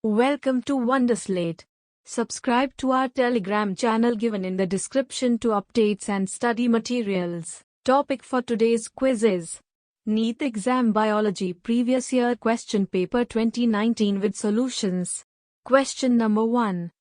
Welcome to Wonderslate. Subscribe to our Telegram channel given in the description to updates and study materials. Topic for today's quiz is NEET Exam Biology Previous Year Question Paper 2019 with solutions. Question number 1.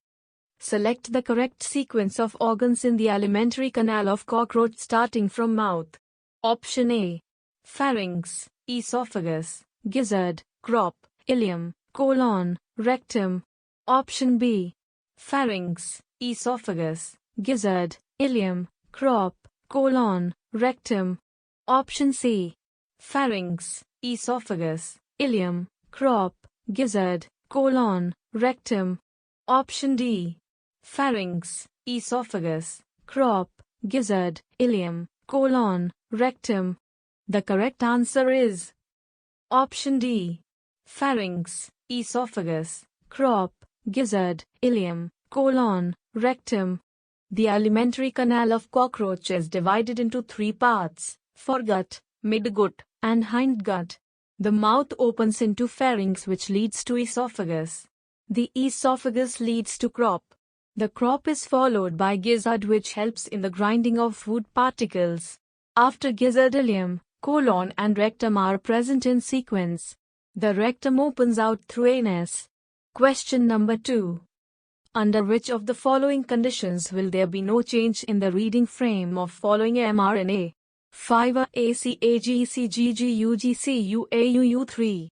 Select the correct sequence of organs in the alimentary canal of cockroach starting from mouth. Option A. Pharynx, esophagus, gizzard, crop, ileum, colon, rectum. Option B. Pharynx, esophagus, gizzard, ileum, crop, colon, rectum. Option C. Pharynx, esophagus, ileum, crop, gizzard, colon, rectum. Option D. Pharynx, esophagus, crop, gizzard, ileum, colon, rectum. The correct answer is Option D. Pharynx, esophagus, crop, gizzard, ileum, colon, rectum. The alimentary canal of cockroach is divided into 3 parts: foregut, midgut, and hindgut. The mouth opens into pharynx, which leads to esophagus. The esophagus leads to crop. The crop is followed by gizzard, which helps in the grinding of food particles. After gizzard, ileum, colon and rectum are present in sequence. The rectum opens out through anus. Question number 2. Under which of the following conditions will there be no change in the reading frame of following mRNA? Fiber ACAGCGGUGCUAUU3.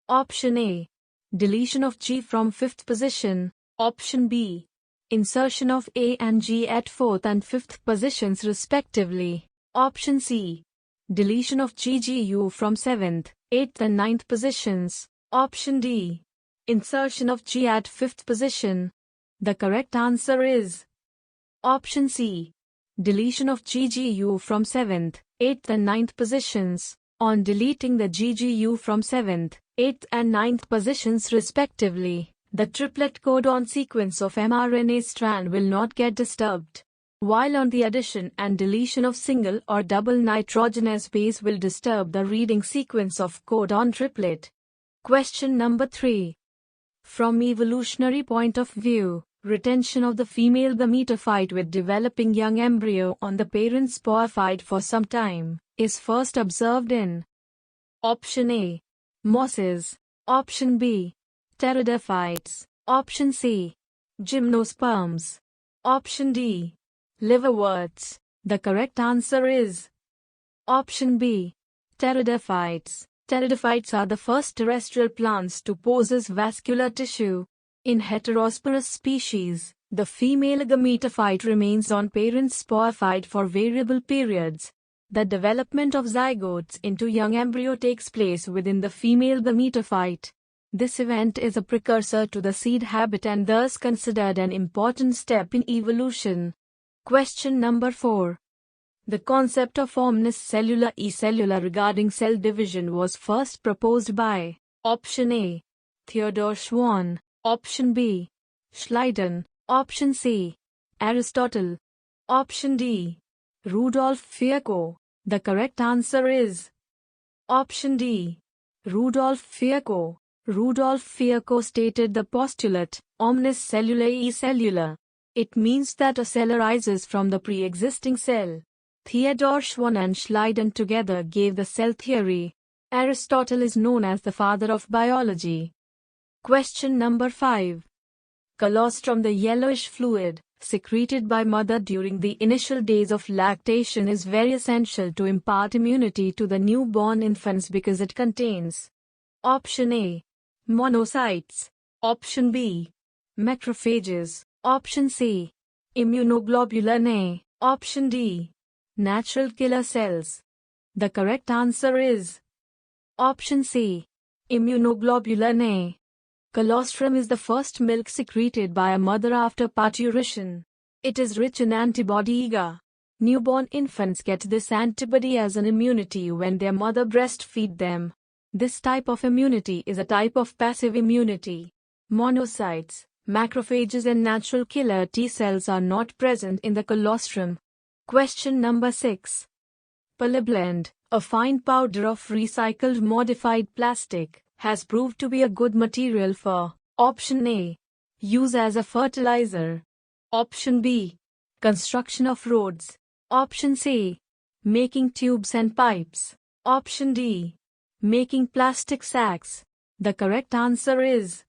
Option A. Deletion of G from 5th position. Option B. Insertion of A and G at 4th and 5th positions respectively. Option C. Deletion of GGU from 7th, 8th and 9th positions. Option D. Insertion of G at 5th position. The correct answer is Option C. Deletion of GGU from 7th, 8th and 9th positions. On deleting the GGU from 7th, 8th and 9th positions respectively, the triplet codon sequence of mRNA strand will not get disturbed, while on the addition and deletion of single or double nitrogenous base will disturb the reading sequence of codon triplet. Question number 3. From evolutionary point of view, retention of the female gametophyte with developing young embryo on the parent sporophyte for some time is first observed in Option A. Mosses. Option B. Pteridophytes. Option C. Gymnosperms. Option D. Liverworts. The correct answer is Option B. Pteridophytes. Pteridophytes are the first terrestrial plants to possess vascular tissue. In heterosporous species, the female gametophyte remains on parent sporophyte for variable periods. The development of zygotes into young embryo takes place within the female gametophyte. This event is a precursor to the seed habit and thus considered an important step in evolution. Question number 4. The concept of omniscellular e-cellular regarding cell division was first proposed by Option A. Theodor Schwann. Option B. Schleiden. Option C. Aristotle. Option D. Rudolf Virchow. The correct answer is Option D. Rudolf Virchow. Rudolf Virchow stated the postulate, omniscellular e-cellular. It means that a cell arises from the pre-existing cell. Theodor Schwann and Schleiden together gave the cell theory. Aristotle is known as the father of biology. Question number 5. Colostrum, the yellowish fluid secreted by mother during the initial days of lactation, is very essential to impart immunity to the newborn infants because it contains Option A. Monocytes. Option B. Macrophages. Option C. Immunoglobulin A. Option D. Natural killer cells. The correct answer is Option C. Immunoglobulin A. Colostrum is the first milk secreted by a mother after parturition. It is rich in antibody IgA. Newborn infants get this antibody as an immunity when their mother breastfeeds them. This type of immunity is a type of passive immunity. Monocytes, macrophages and natural killer T cells are not present in the colostrum. Question number 6. Polyblend, a fine powder of recycled modified plastic, has proved to be a good material for Option A. Use as a fertilizer. Option B. Construction of roads. Option C. Making tubes and pipes. Option D. Making plastic sacks. The correct answer is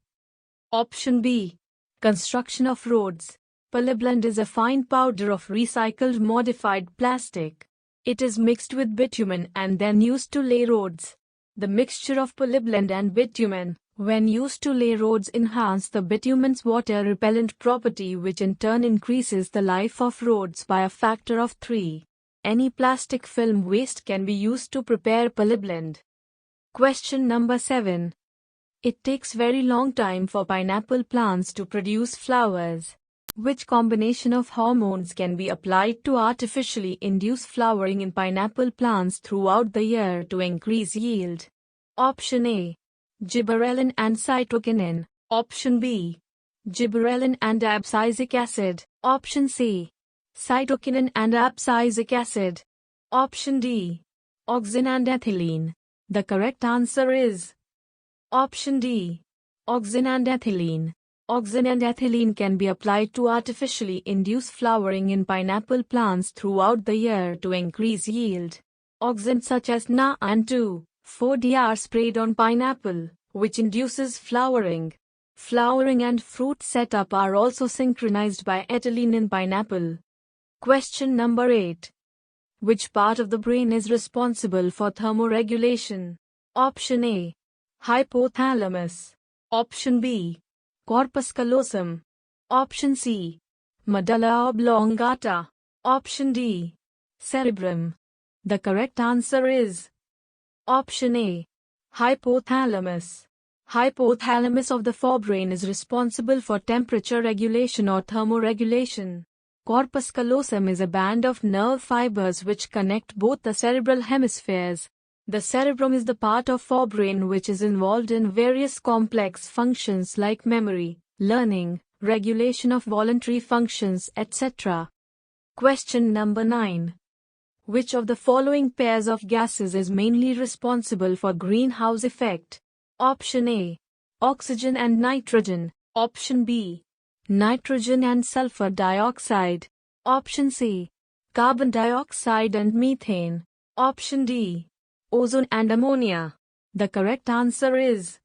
Option B. Construction of roads. Polyblend is a fine powder of recycled modified plastic. It is mixed with bitumen and then used to lay roads. The mixture of polyblend and bitumen, when used to lay roads, enhance the bitumen's water repellent property, which in turn increases the life of roads by a factor of 3. Any plastic film waste can be used to prepare polyblend. Question number 7. It takes very long time for pineapple plants to produce flowers. Which combination of hormones can be applied to artificially induce flowering in pineapple plants throughout the year to increase yield? Option A. Gibberellin and cytokinin. Option B. Gibberellin and abscisic acid. Option C. Cytokinin and abscisic acid. Option D. Auxin and ethylene. The correct answer is Option D. Auxin and ethylene. Auxin and ethylene can be applied to artificially induce flowering in pineapple plants throughout the year to increase yield. Auxin such as Na and 2,4-D are sprayed on pineapple, which induces flowering. Flowering and fruit setup are also synchronized by ethylene in pineapple. Question number 8. Which part of the brain is responsible for thermoregulation? Option A. Hypothalamus. Option B. Corpus callosum. Option C. Medulla oblongata. Option D. Cerebrum. The correct answer is Option A. Hypothalamus. Hypothalamus of the forebrain is responsible for temperature regulation or thermoregulation. Corpus callosum is a band of nerve fibers which connect both the cerebral hemispheres. The cerebrum is the part of forebrain which is involved in various complex functions like memory, learning, regulation of voluntary functions, etc. Question number 9. Which of the following pairs of gases is mainly responsible for greenhouse effect? Option A. Oxygen and nitrogen. Option B. Nitrogen and sulfur dioxide. Option C. Carbon dioxide and methane. Option D. Ozone and ammonia. The correct answer is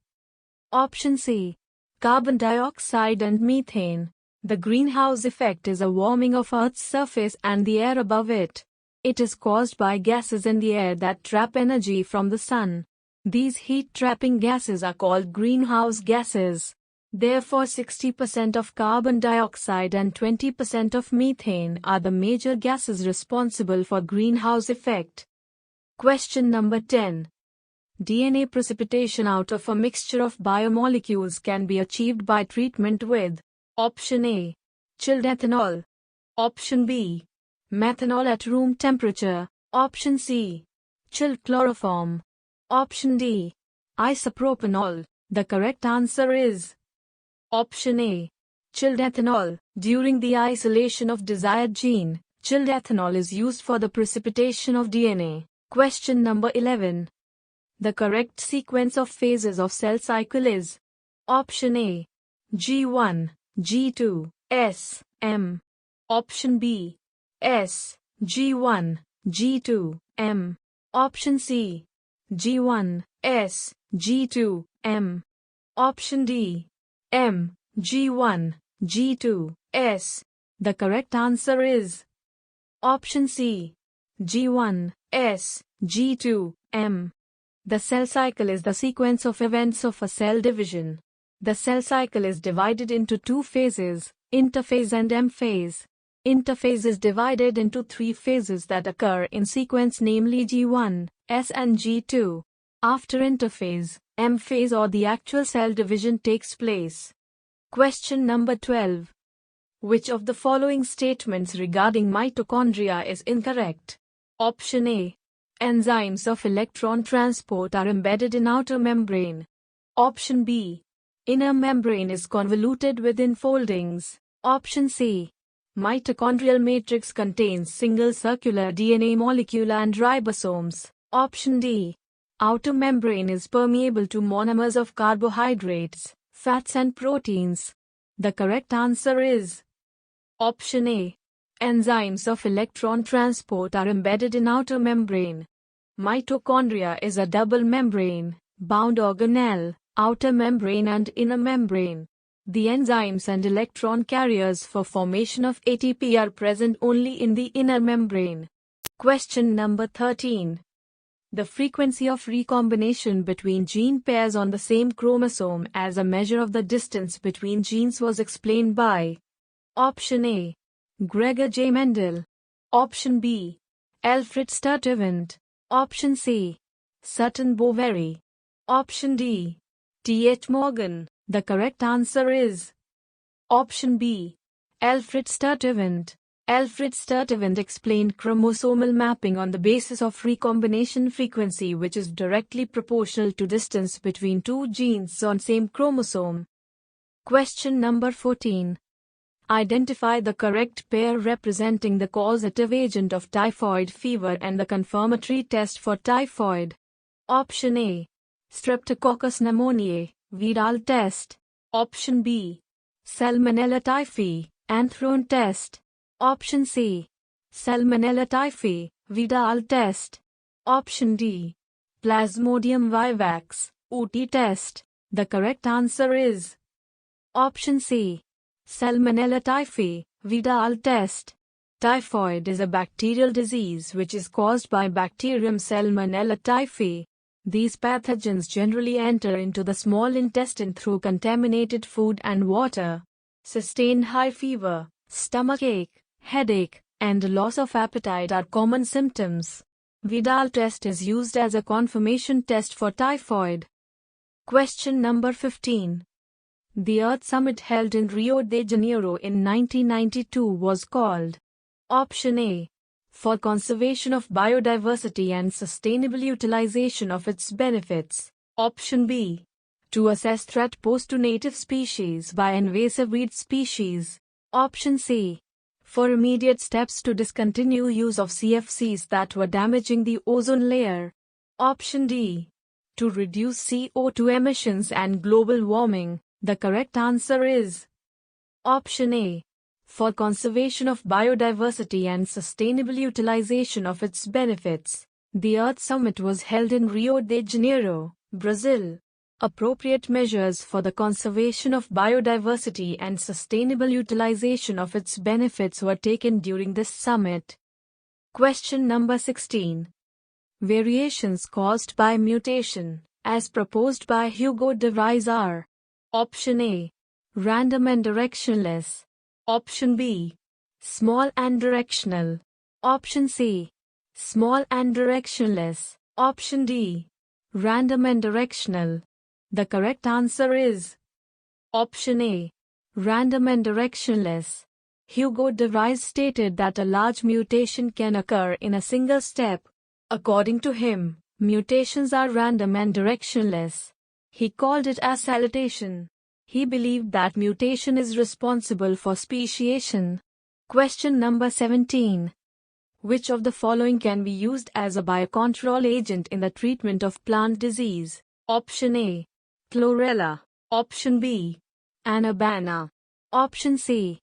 Option C. Carbon dioxide and methane. The greenhouse effect is a warming of Earth's surface and the air above it. It is caused by gases in the air that trap energy from the sun. These heat-trapping gases are called greenhouse gases. Therefore, 60% of carbon dioxide and 20% of methane are the major gases responsible for greenhouse effect. Question number 10. DNA precipitation out of a mixture of biomolecules can be achieved by treatment with Option A. Chilled ethanol. Option B. Methanol at room temperature. Option C. Chilled chloroform. Option D. Isopropanol. The correct answer is Option A. Chilled ethanol. During the isolation of desired gene, chilled ethanol is used for the precipitation of DNA. Question number 11. The correct sequence of phases of cell cycle is Option A. G1, G2, S, M. Option B. S, G1, G2, M. Option C. G1, S, G2, M. Option D. M, G1, G2, S. The correct answer is Option C. G1, S, G2, M. The cell cycle is the sequence of events of a cell division. The cell cycle is divided into two phases, interphase and M phase. Interphase is divided into three phases that occur in sequence, namely G1, S and G2. After interphase, M phase or the actual cell division takes place. Question number 12. Which of the following statements regarding mitochondria is incorrect? Option A. Enzymes of electron transport are embedded in outer membrane. Option B. Inner membrane is convoluted with enfoldings. Option C. Mitochondrial matrix contains single circular DNA molecule and ribosomes. Option D. Outer membrane is permeable to monomers of carbohydrates. fats and proteins? The correct answer is option A. Enzymes of electron transport are embedded in outer membrane. Mitochondria is a double membrane, bound organelle, outer membrane and inner membrane. The enzymes and electron carriers for formation of ATP are present only in the inner membrane. Question number 13. The frequency of recombination between gene pairs on the same chromosome as a measure of the distance between genes was explained by option A. Gregor J. Mendel. Option B. Alfred Sturtevant. Option C. Sutton Boveri. Option D. T.H. Morgan. The correct answer is option B. Alfred Sturtevant. Alfred Sturtevant explained chromosomal mapping on the basis of recombination frequency, which is directly proportional to distance between two genes on same chromosome. Question number 14. Identify the correct pair representing the causative agent of typhoid fever and the confirmatory test for typhoid. Option A. Streptococcus pneumoniae, Vidal test. Option B. Salmonella typhi, Anthron test. Option C. Salmonella typhi, Vidal test. Option D. Plasmodium vivax, UTI test. The correct answer is option C. Salmonella typhi, Vidal test. Typhoid is a bacterial disease which is caused by bacterium Salmonella typhi. These pathogens generally enter into the small intestine through contaminated food and water. Sustained high fever, stomachache, headache, and loss of appetite are common symptoms. Vidal test is used as a confirmation test for typhoid. Question number 15. The Earth Summit held in Rio de Janeiro in 1992 was called option A. For conservation of biodiversity and sustainable utilization of its benefits. Option B. To assess threat posed to native species by invasive weed species. Option C. For immediate steps to discontinue use of CFCs that were damaging the ozone layer. Option D. To reduce CO2 emissions and global warming. The correct answer is option A. For conservation of biodiversity and sustainable utilization of its benefits. The Earth Summit was held in Rio de Janeiro, Brazil. Appropriate measures for the conservation of biodiversity and sustainable utilization of its benefits were taken during this summit. Question number 16. Variations caused by mutation, as proposed by Hugo de Vries are option A. Random and directionless. Option B. Small and directional. Option C. Small and directionless. Option D. Random and directional. The correct answer is option A. Random and directionless. Hugo de Vries stated that a large mutation can occur in a single step. According to him, mutations are random and directionless. He called it acceleration. He believed that mutation is responsible for speciation. Question number 17. Which of the following can be used as a biocontrol agent in the treatment of plant disease? Option A. Chlorella. Option B. Anabana. Option C.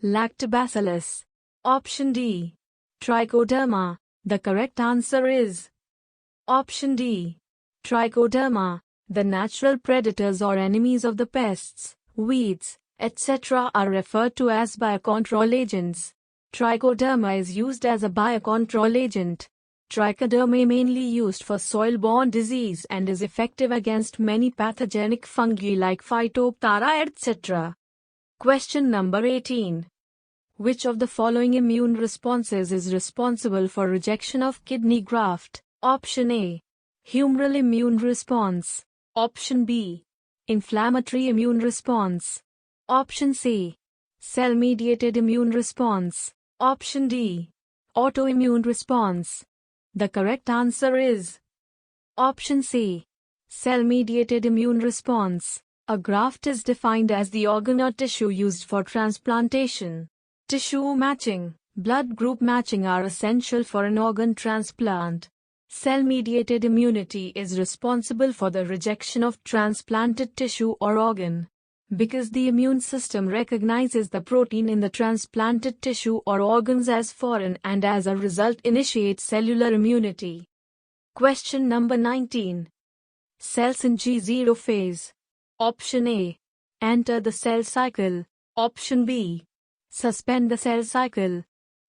Lactobacillus. Option D. Trichoderma. The correct answer is option D. Trichoderma. The natural predators or enemies of the pests, weeds, etc. are referred to as biocontrol agents. Trichoderma is used as a biocontrol agent. Trichoderma mainly used for soil-borne disease and is effective against many pathogenic fungi like Phytophthora etc. Question number 18. Which of the following immune responses is responsible for rejection of kidney graft? Option A. Humoral immune response. Option B. Inflammatory immune response. Option C. Cell-mediated immune response. Option D. Autoimmune response. The correct answer is option C. Cell-mediated immune response. A graft is defined as the organ or tissue used for transplantation. Tissue matching, blood group matching are essential for an organ transplant. Cell-mediated immunity is responsible for the rejection of transplanted tissue or organ. Because the immune system recognizes the protein in the transplanted tissue or organs as foreign and as a result initiates cellular immunity. Question number 19. Cells in G0 phase. Option A. Enter the cell cycle. Option B. Suspend the cell cycle.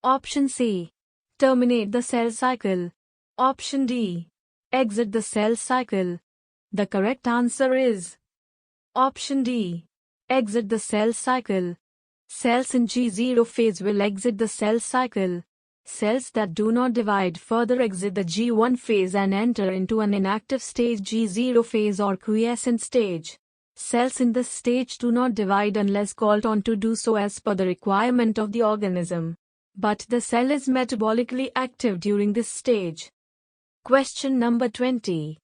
Option C. Terminate the cell cycle. Option D. Exit the cell cycle. The correct answer is Option D. Exit the cell cycle. Cells in G0 phase will exit the cell cycle. Cells that do not divide further exit the G1 phase and enter into an inactive stage G0 phase or quiescent stage. Cells in this stage do not divide unless called on to do so as per the requirement of the organism. But the cell is metabolically active during this stage. Question number 20.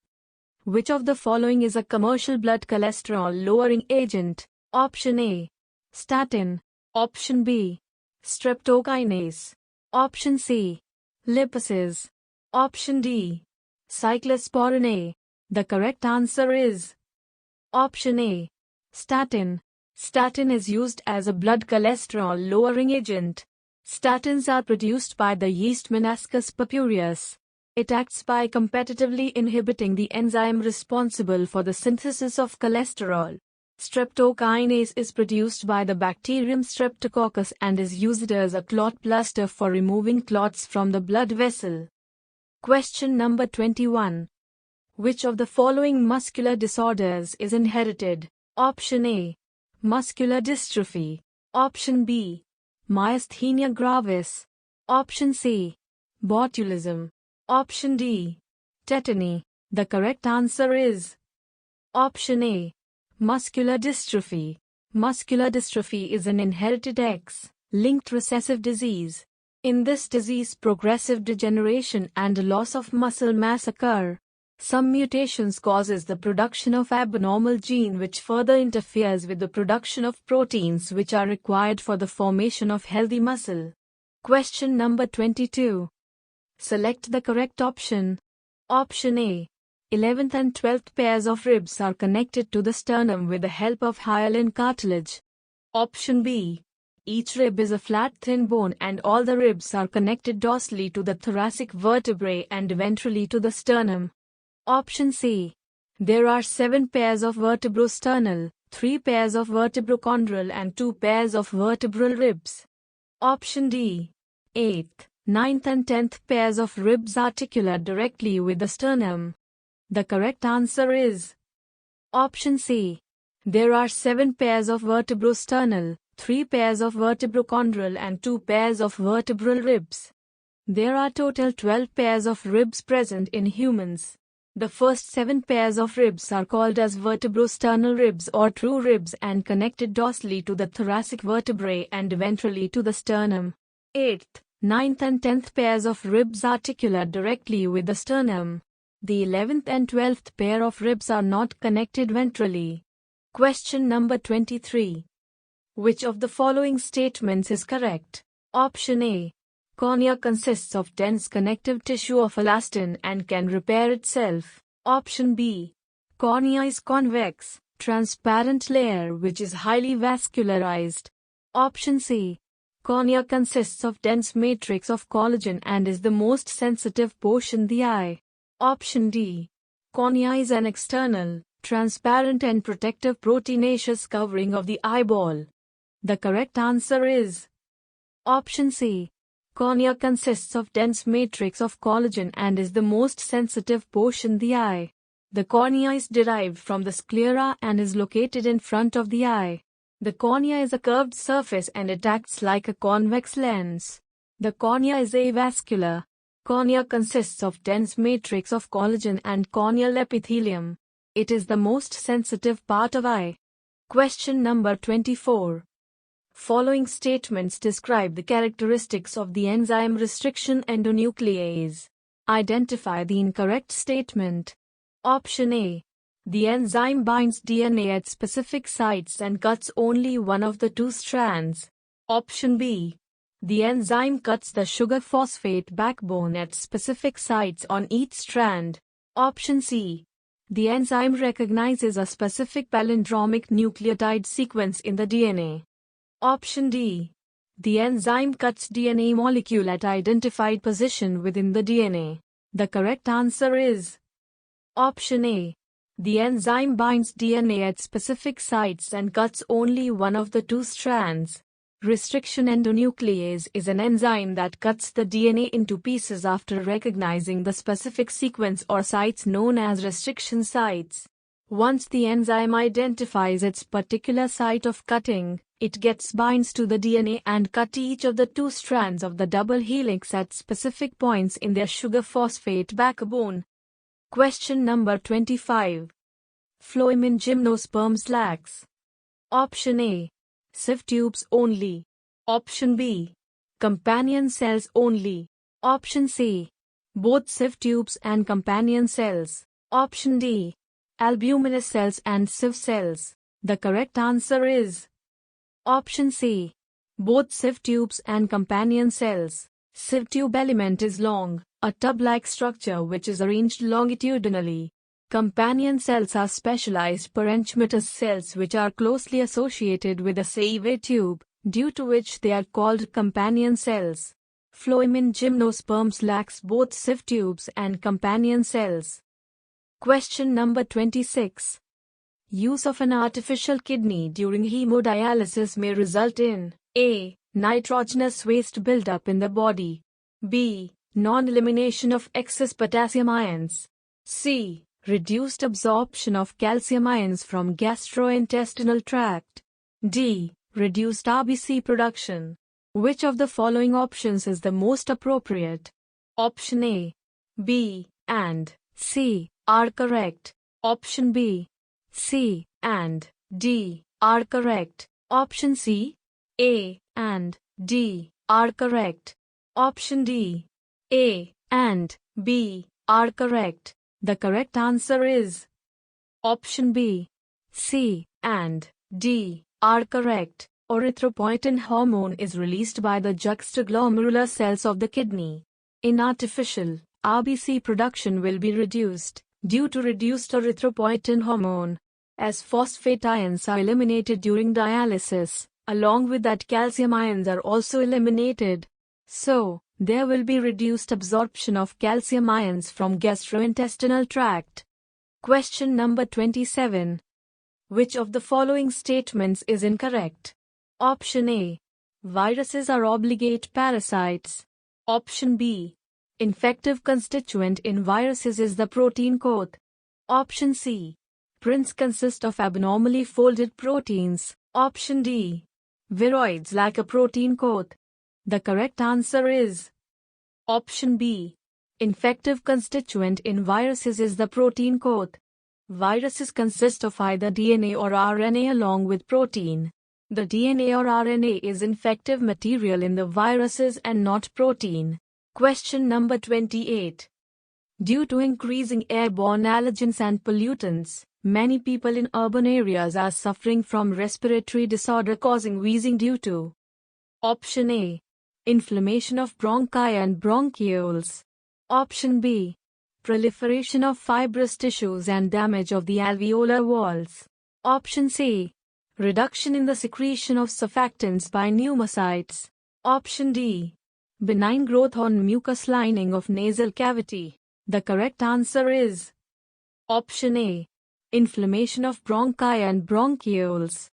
Which of the following is a commercial blood cholesterol lowering agent? Option A. Statin. Option B. Streptokinase. Option C. Lipases. Option D. Cyclosporin A. The correct answer is Option A. Statin. Statin is used as a blood cholesterol lowering agent. Statins are produced by the yeast Meniscus purpureus. It acts by competitively inhibiting the enzyme responsible for the synthesis of cholesterol. Streptokinase is produced by the bacterium Streptococcus and is used as a clot plaster for removing clots from the blood vessel. Question number 21. Which of the following muscular disorders is inherited? Option A. Muscular dystrophy. Option B. Myasthenia gravis. Option C. Botulism. Option D. Tetany. The correct answer is Option A. Muscular dystrophy. Muscular dystrophy is an inherited X-linked recessive disease. In this disease, progressive degeneration and loss of muscle mass occur. Some mutations causes the production of abnormal gene which further interferes with the production of proteins which are required for the formation of healthy muscle. Question number 22. Select the correct option. Option A. 11th and 12th pairs of ribs are connected to the sternum with the help of hyaline cartilage. Option B. Each rib is a flat thin bone and all the ribs are connected dorsally to the thoracic vertebrae and ventrally to the sternum. Option C. There are 7 pairs of vertebrosternal, 3 pairs of vertebrochondral and 2 pairs of vertebral ribs. Option D. 8th, 9th and 10th pairs of ribs articulate directly with the sternum. The correct answer is Option C. There are 7 pairs of vertebrosternal, 3 pairs of vertebrochondral and 2 pairs of vertebral ribs. There are total 12 pairs of ribs present in humans. The first 7 pairs of ribs are called as vertebrosternal ribs or true ribs and connected dorsally to the thoracic vertebrae and ventrally to the sternum. 8th, 9th and 10th pairs of ribs articulate directly with the sternum. The 11th and 12th pair of ribs are not connected ventrally. Question number 23. Which of the following statements is correct? Option A. Cornea consists of dense connective tissue of elastin and can repair itself. Option B. Cornea is convex, transparent layer which is highly vascularized. Option C. Cornea consists of dense matrix of collagen and is the most sensitive portion the eye. Option D. Cornea is an external, transparent and protective proteinaceous covering of the eyeball. The correct answer is Option C. Cornea consists of dense matrix of collagen and is the most sensitive portion the eye. The cornea is derived from the sclera and is located in front of the eye. The cornea is a curved surface and it acts like a convex lens. The cornea is avascular. Cornea consists of dense matrix of collagen and corneal epithelium. It is the most sensitive part of eye. Question number 24. Following statements describe the characteristics of the enzyme restriction endonuclease. Identify the incorrect statement. Option A. The enzyme binds DNA at specific sites and cuts only one of the 2 strands. Option B. The enzyme cuts the sugar phosphate backbone at specific sites on each strand. Option C. The enzyme recognizes a specific palindromic nucleotide sequence in the DNA. Option D. The enzyme cuts DNA molecule at identified position within the DNA. The correct answer is Option A. The enzyme binds DNA at specific sites and cuts only one of the two strands. Restriction endonuclease is an enzyme that cuts the DNA into pieces after recognizing the specific sequence or sites known as restriction sites. Once the enzyme identifies its particular site of cutting, it binds to the DNA and cut each of the two strands of the double helix at specific points in their sugar phosphate backbone. Question number 25. Phloem in gymnosperms lacks. Option A. Sieve tubes only. Option B. Companion cells only. Option C. Both sieve tubes and companion cells. Option D. Albuminous cells and sieve cells. The correct answer is Option C. Both sieve tubes and companion cells. Sieve tube element is long, a tub-like structure which is arranged longitudinally. Companion cells are specialized parenchymatous cells which are closely associated with the sieve tube, due to which they are called companion cells. Phloem in gymnosperms lacks both sieve tubes and companion cells. Question number 26. Use of an artificial kidney during hemodialysis may result in A. Nitrogenous waste buildup in the body. B. Non-elimination of excess potassium ions. C. Reduced absorption of calcium ions from gastrointestinal tract. D. Reduced RBC production. Which of the following options is the most appropriate? Option A, B, and C are correct. Option B, C, and D are correct. Option C, A, and D are correct. Option D, A, and B are correct. The correct answer is Option B, C, and D are correct. Erythropoietin hormone is released by the juxtaglomerular cells of the kidney. In artificial, RBC production will be reduced due to reduced erythropoietin hormone. As phosphate ions are eliminated during dialysis, along with that calcium ions are also eliminated. So, there will be reduced absorption of calcium ions from gastrointestinal tract. Question number 27. Which of the following statements is incorrect? Option A. Viruses are obligate parasites. Option B. Infective constituent in viruses is the protein coat. Option C. Prints consist of abnormally folded proteins. Option D. Viroids lack a protein coat. The correct answer is Option B. Infective constituent in viruses is the protein coat. Viruses consist of either DNA or RNA along with protein. The DNA or RNA is infective material in the viruses and not protein. Question number 28. Due to increasing airborne allergens and pollutants, many people in urban areas are suffering from respiratory disorder causing wheezing due to Option A. Inflammation of bronchi and bronchioles. Option B. Proliferation of fibrous tissues and damage of the alveolar walls. Option C. Reduction in the secretion of surfactants by pneumocytes. Option D. Benign growth on mucous lining of nasal cavity. The correct answer is Option A. Inflammation of bronchi and bronchioles.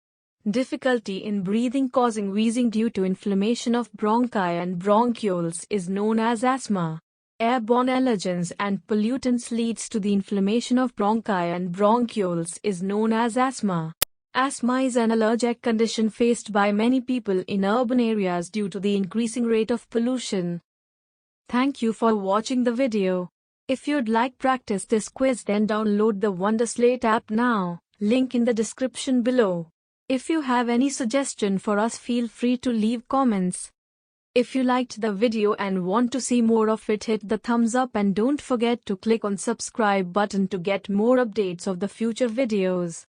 Difficulty in breathing causing wheezing due to inflammation of bronchi and bronchioles is known as asthma. Airborne allergens and pollutants leads to the inflammation of bronchi and bronchioles is known as asthma. Asthma is an allergic condition faced by many people in urban areas due to the increasing rate of pollution. Thank you for watching the video. If you'd like practice this quiz, then download the Wonderslate app now. Link in the description below. If you have any suggestion for us, feel free to leave comments. If you liked the video and want to see more of it, hit the thumbs up and don't forget to click on subscribe button to get more updates of the future videos.